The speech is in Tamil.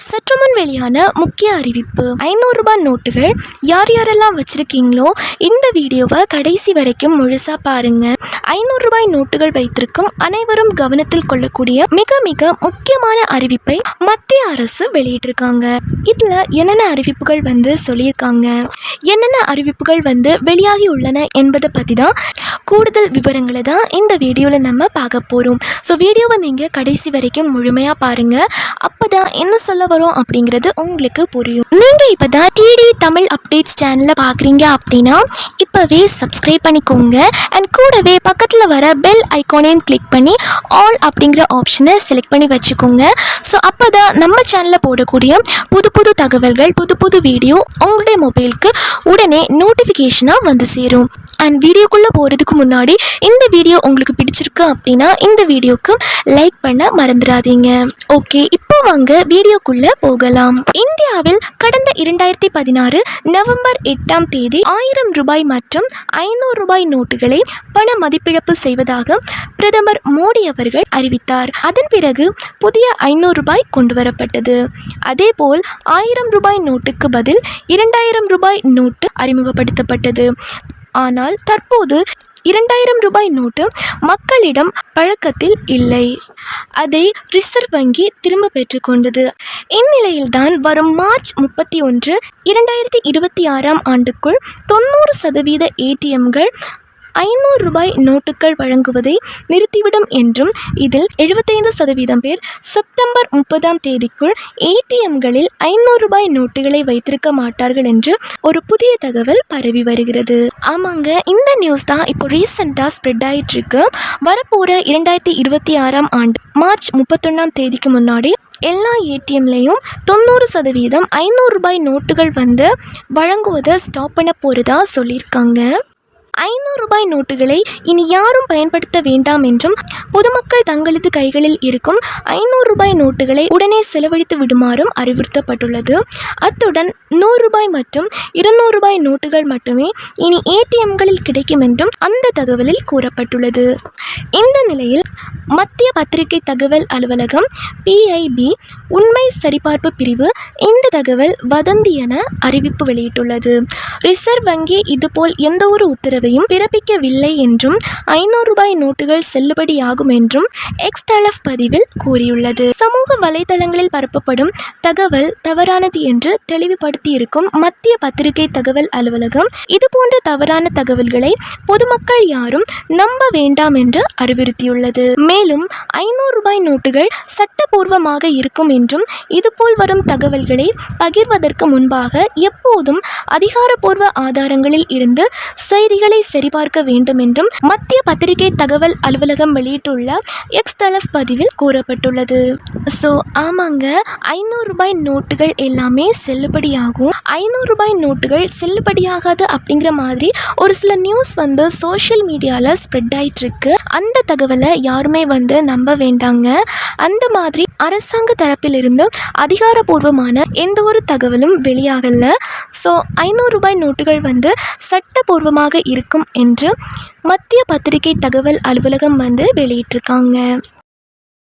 சற்றுமுன் வெளியான முக்கிய அறிவிப்பு. 500 ரூபாய் நோட்டுகள் யார் யாரெல்லாம் வச்சிருக்கீங்களோ இந்த வீடியோவை கடைசி வரைக்கும் முழுசா பாருங்க. 500 ரூபாய் நோட்டுகள் வைத்திருக்கும் அனைவரும் கவனத்தில் கொள்ளக்கூடிய மிக மிக முக்கியமான அறிவிப்பை மத்திய அரசு வெளியிட்டிருக்காங்க. இதுல என்னென்ன அறிவிப்புகள் சொல்லியிருக்காங்க, என்னென்ன அறிவிப்புகள் வெளியாகி உள்ளன என்பதை பத்தி தான் கூடுதல் விவரங்களை தான் இந்த வீடியோவில் நம்ம பார்க்க போகிறோம். ஸோ வீடியோவை நீங்கள் கடைசி வரைக்கும் முழுமையாக பாருங்கள். அப்போ தான் என்ன சொல்ல வரோம் அப்படிங்கிறது உங்களுக்கு புரியும். நீங்கள் இப்போ தான் டிடி தமிழ் அப்டேட்ஸ் சேனலை பார்க்குறீங்க அப்படின்னா இப்போவே சப்ஸ்கிரைப் பண்ணிக்கோங்க. அண்ட் கூடவே பக்கத்தில் வர பெல் ஐக்கானையும் கிளிக் பண்ணி ஆல் அப்படிங்கிற ஆப்ஷனை செலக்ட் பண்ணி வச்சுக்கோங்க. ஸோ அப்போ தான் நம்ம சேனலில் போடக்கூடிய புது புது தகவல்கள், புது புது வீடியோ உங்களுடைய மொபைலுக்கு உடனே நோட்டிஃபிகேஷனாக சேரும். அண்ட் வீடியோக்குள்ளே போகிறதுக்கு முன்னாடி இந்த வீடியோ உங்களுக்கு பிடிச்சிருக்கு அப்படின்னா இந்த வீடியோக்கு லைக் பண்ண மறந்துடாதீங்க. ஓகே, இப்போ வாங்க வீடியோக்குள்ளே போகலாம். இந்தியாவில் கடந்த 2016 நவம்பர் 8ஆம் தேதி 1000 ரூபாய் மற்றும் 500 ரூபாய் நோட்டுகளை பண மதிப்பிழப்பு செய்வதாக பிரதமர் மோடி அவர்கள் அறிவித்தார். அதன் பிறகு புதிய 500 ரூபாய் கொண்டு வரப்பட்டது. அதேபோல் 1000 ரூபாய் நோட்டுக்கு பதில் 2000 ரூபாய் நோட்டு அறிமுகப்படுத்தப்பட்டது. ஆனால் தற்போது 2000 ரூபாய் நோட்டு மக்களிடம் பழக்கத்தில் இல்லை. அதை ரிசர்வ் வங்கி திரும்ப பெற்றுக்கொண்டது. இந்நிலையில்தான் வரும் மார்ச் 31, 2026ஆம் ஆண்டுக்குள் 90% ஏடிஎம்கள் 500 ரூபாய் நோட்டுகள் வழங்குவதை நிறுத்திவிடும் என்றும் இதில் 75% பேர் செப்டம்பர் 30ஆம் தேதிக்குள் ஏடிஎம்களில் 500 ரூபாய் நோட்டுகளை வைத்திருக்க மாட்டார்கள் என்று ஒரு புதிய தகவல் பரவி வருகிறது. ஆமாங்க, இந்த நியூஸ் தான் இப்போ ரீசெண்டாக ஸ்ப்ரெட் ஆகிட்டு இருக்கு. வரப்போகிற 2026ஆம் ஆண்டு மார்ச் 31ஆம் தேதிக்கு முன்னாடி எல்லா ஏடிஎம்லையும் 90% 500 ரூபாய் நோட்டுகள் வழங்குவதை ஸ்டாப் பண்ண போகிறதா சொல்லியிருக்காங்க. 500 ரூபாய் நோட்டுகளை இனி யாரும் பயன்படுத்த வேண்டாம் என்றும் பொதுமக்கள் தங்களது கைகளில் இருக்கும் 500 ரூபாய் நோட்டுகளை உடனே செலவழித்து விடுமாறும் அறிவுறுத்தப்பட்டுள்ளது. அத்துடன் 100 ரூபாய் மற்றும் 200 ரூபாய் நோட்டுகள் மட்டுமே இனி ஏடிஎம்களில் கிடைக்கும் என்றும் அந்த தகவலில் கூறப்பட்டுள்ளது. இந்த நிலையில் மத்திய பத்திரிகை தகவல் அலுவலகம் PIB உண்மை சரிபார்ப்பு பிரிவு இந்த தகவல் வதந்தி என அறிவிப்பு வெளியிட்டுள்ளது. ரிசர்வ் வங்கி இதுபோல் எந்த ஒரு உத்தரவையும் பிறப்பிக்கவில்லை என்றும் 500 ரூபாய் நோட்டுகள் செல்லுபடியாகும் என்றும் எக்ஸ்தலஃப் பதிவில் கூறியுள்ளது. சமூக வலைதளங்களில் பரப்பப்படும் தகவல் தவறானது என்று தெளிவுபடுத்தியிருக்கும் மத்திய பத்திரிகை தகவல் அலுவலகம் இதுபோன்ற தவறான தகவல்களை பொதுமக்கள் யாரும் நம்ப வேண்டாம் என்று அறிவுறுத்தியுள்ளது. மேலும் 500 ரூபாய் நோட்டுகள் சட்டபூர்வமாக இருக்கும் என்றும் இதுபோல் வரும் தகவல்களை பகிர்வதற்கு முன்பாக எப்போதும் அதிகாரப்பூர்வ ஆதாரங்களில் இருந்து செய்திகளை சரிபார்க்க வேண்டும் என்றும் மத்திய பத்திரிகை தகவல் அலுவலகம் வெளியிட்டுள்ள எக்ஸ்தலஃப் பதிவில் கூறப்பட்டுள்ளது. ஸோ ஆமாங்க, 500 ரூபாய் நோட்டுகள் எல்லாமே செல்லுபடியாகும். 500 ரூபாய் நோட்டுகள் செல்லுபடியாகாது அப்படிங்கிற மாதிரி ஒரு சில நியூஸ் சோஷியல் மீடியாவில் ஸ்ப்ரெட் ஆகிட்டு இருக்கு. அந்த தகவலை யாருமே நம்ப வேண்டாங்க. அந்த மாதிரி அரசாங்க தரப்பிலிருந்து அதிகாரப்பூர்வமான எந்த ஒரு தகவலும் வெளியாகல. ஸோ 500 ரூபாய் நோட்டுகள் சட்டபூர்வமாக இருக்கும் என்று மத்திய பத்திரிகை தகவல் அலுவலகம் வெளியிட்டிருக்காங்க.